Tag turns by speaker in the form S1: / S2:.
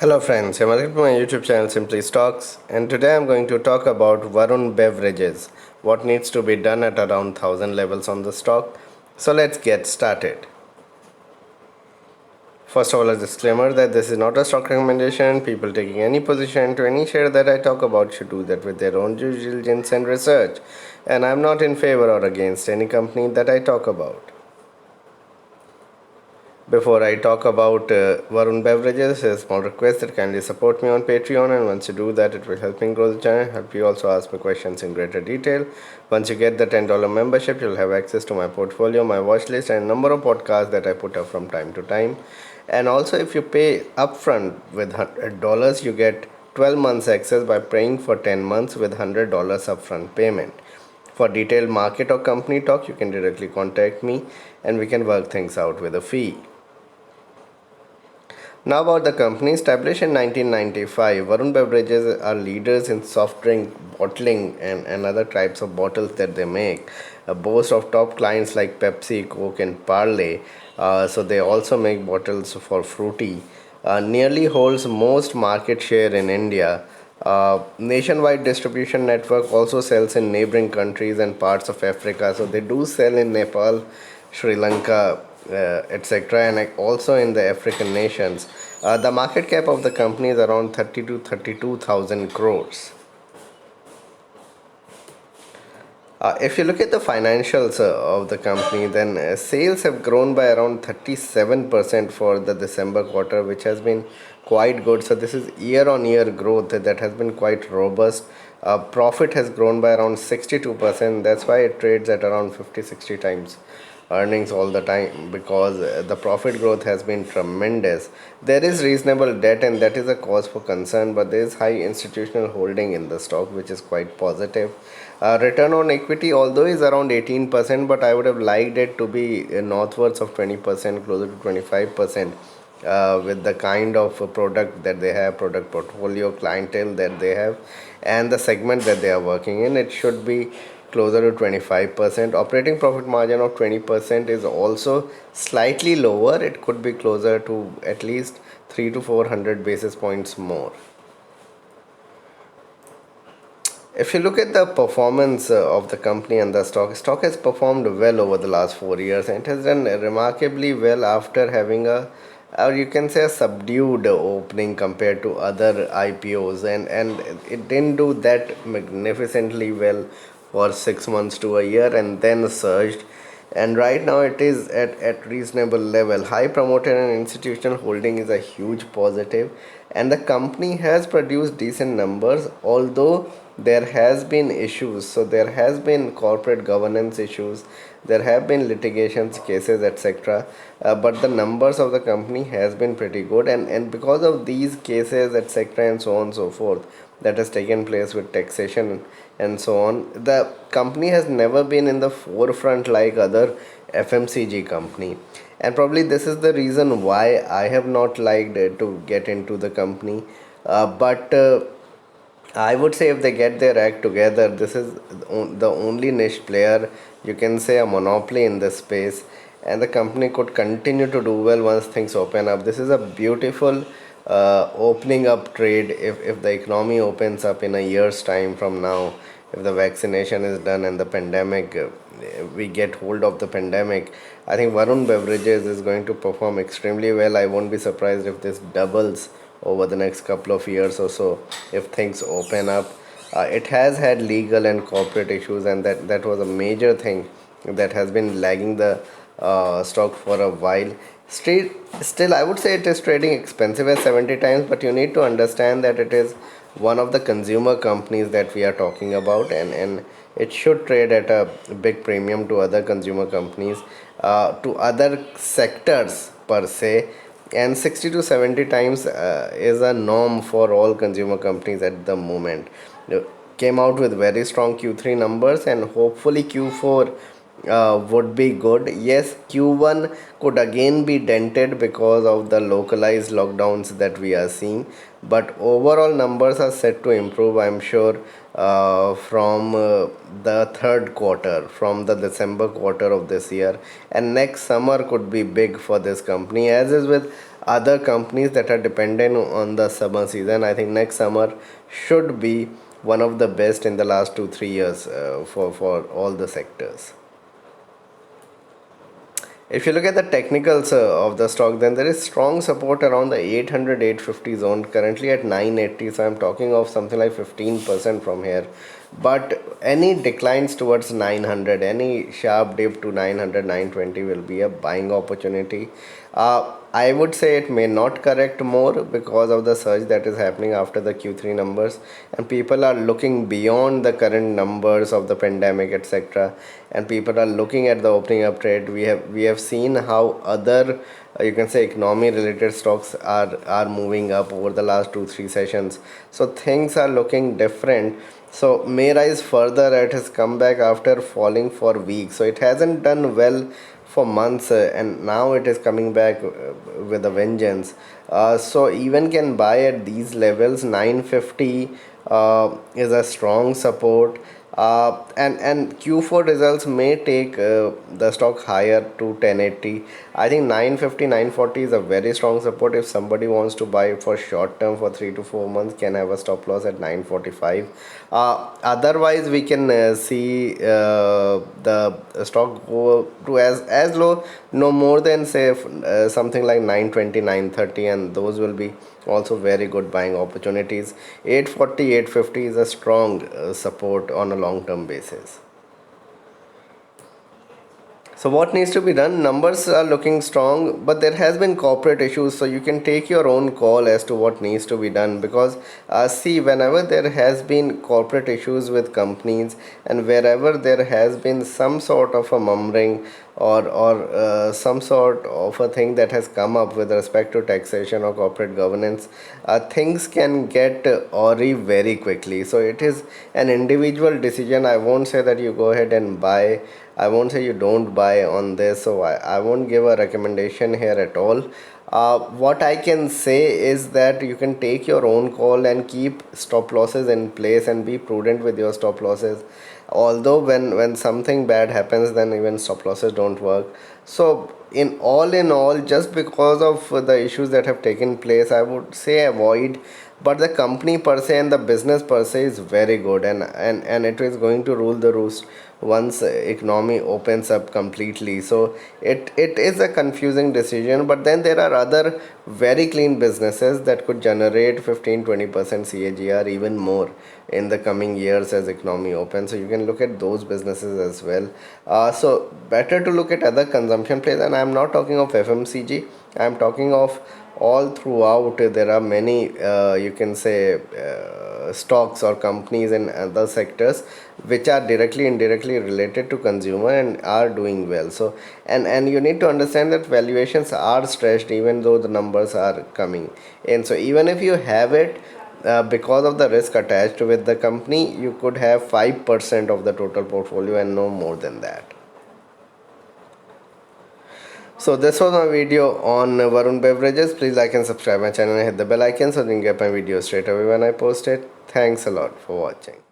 S1: Hello friends, welcome to my YouTube channel Simply Stocks, and today I'm going to talk about Varun Beverages, what needs to be done at around 1000 levels on the stock. So let's get started. First of all, a disclaimer that this is not a stock recommendation. People taking any position to any share that I talk about should do that with their own due diligence and research, and I'm not in favor or against any company that I talk about. Before I talk about Varun Beverages, a small request that kindly support me on Patreon, and once you do that, it will help me grow the channel, help you also ask me questions in greater detail. Once you get the $10 membership, you'll have access to my portfolio, my watch list, and a number of podcasts that I put up from time to time. And also, if you pay upfront with $100, you get 12 months access by paying for 10 months with $100 upfront payment. For detailed market or company talk, you can directly contact me and we can work things out with a fee. Now about the company. Established in 1995, Varun Beverages are leaders in soft drink bottling and other types of bottles that they make. A boast of top clients like Pepsi, Coke, and Parle. So they also make bottles for Fruity. Nearly holds most market share in India. Nationwide distribution network also sells in neighboring countries and parts of Africa. So they do sell in Nepal, Sri Lanka, etc., and also in the African nations. The market cap of the company is around 30 to 32,000 crores. If you look at the financials of the company, then sales have grown by around 37% for the December quarter, which has been quite good. So, this is year on year growth that has been quite robust. Profit has grown by around 62%. That's why it trades at around 50-60 times earnings all the time, because the profit growth has been tremendous. There is reasonable debt, and that is a cause for concern, but there is high institutional holding in the stock, which is quite positive. Return on equity, although is around 18%, but I would have liked it to be northwards of 20%, closer to 25%. With the kind of product that they have, product portfolio, clientele that they have, and the segment that they are working in, it should be closer to 25%. Operating profit margin of 20% is also slightly lower. It could be closer to at least 3 to 400 basis points more. If you look at the performance of the company and the stock has performed well over the last 4 years, and it has done remarkably well after having a, or you can say, a subdued opening compared to other IPOs, and it didn't do that magnificently well for 6 months to a year, and then surged. And right now it is at reasonable level. High promoter and institutional holding is a huge positive, and the company has produced decent numbers, although there has been issues. So there has been corporate governance issues, there have been litigations cases, etc. But the numbers of the company has been pretty good, and because of these cases, etc., and so on and so forth, that has taken place with taxation and so on, the company has never been in the forefront like other FMCG company. And probably this is the reason why I have not liked to get into the company. But I would say if they get their act together, this is the only niche player, you can say a monopoly in this space, and the company could continue to do well once things open up. This is a beautiful opening up trade. If the economy opens up in a year's time from now, if the vaccination is done and the pandemic, we get hold of the pandemic, I think Varun Beverages is going to perform extremely well. I won't be surprised if this doubles over the next couple of years or so if things open up. It has had legal and corporate issues, and that was a major thing that has been lagging the stock for a while. Still, I would say it is trading expensive at 70 times, but you need to understand that it is one of the consumer companies that we are talking about, and it should trade at a big premium to other consumer companies, to other sectors per se. And 60 to 70 times is a norm for all consumer companies at the moment. Came out with very strong Q3 numbers, and hopefully Q4 would be good. Yes, Q1 could again be dented because of the localized lockdowns that we are seeing, but overall numbers are set to improve, I'm sure, from the third quarter, from the December quarter of this year, and next summer could be big for this company, as is with other companies that are dependent on the summer season. I think next summer should be one of the best in the last 2 3 years for all the sectors. If you look at the technicals of the stock, then there is strong support around the 800 850 zone, currently at 980. So I'm talking of something like 15% from here. But any declines towards 900, any sharp dip to 900 920 will be a buying opportunity. I would say it may not correct more because of the surge that is happening after the Q3 numbers, and people are looking beyond the current numbers of the pandemic, etc. And people are looking at the opening up trade. We have seen how other you can say economy related stocks are moving up over the last 2 3 sessions. So things are looking different. So may rise further. It has come back after falling for weeks. So it hasn't done well for months, and now it is coming back with a vengeance. So even can buy at these levels. 950 is a strong support. And Q4 results may take the stock higher to 1080. I think 950 940 is a very strong support. If somebody wants to buy for short term for 3 to 4 months, can have a stop loss at 945. Otherwise we can see the stock go to as low, no more than say something like 920 930, and those will be also very good buying opportunities. 840 850 is a strong support on a long term basis. So what needs to be done? Numbers are looking strong, but there has been corporate issues. So you can take your own call as to what needs to be done. Because see, whenever there has been corporate issues with companies, and wherever there has been some sort of a murmuring or some sort of a thing that has come up with respect to taxation or corporate governance, things can get awry very quickly. So it is an individual decision. I won't say that you go ahead and buy. I won't say you don't buy on this, so I won't give a recommendation here at all. What I can say is that you can take your own call and keep stop losses in place and be prudent with your stop losses. Although when something bad happens, then even stop losses don't work. So in all, just because of the issues that have taken place, I would say avoid. But the company per se and the business per se is very good, and it is going to rule the roost once economy opens up completely. So it is a confusing decision, but then there are other very clean businesses that could generate 15 20% CAGR, even more, in the coming years as economy opens. So you can look at those businesses as well. So better to look at other consumption plays, and I'm not talking of FMCG. I'm talking of all throughout. There are many you can say stocks or companies in other sectors which are directly indirectly related to consumer and are doing well. So and you need to understand that valuations are stretched even though the numbers are coming in. So even if you have it, because of the risk attached with the company, you could have 5% of the total portfolio and no more than that. So this was my video on Varun Beverages. Please like and subscribe my channel and hit the bell icon so you can get my videos straight away when I post it. Thanks a lot for watching.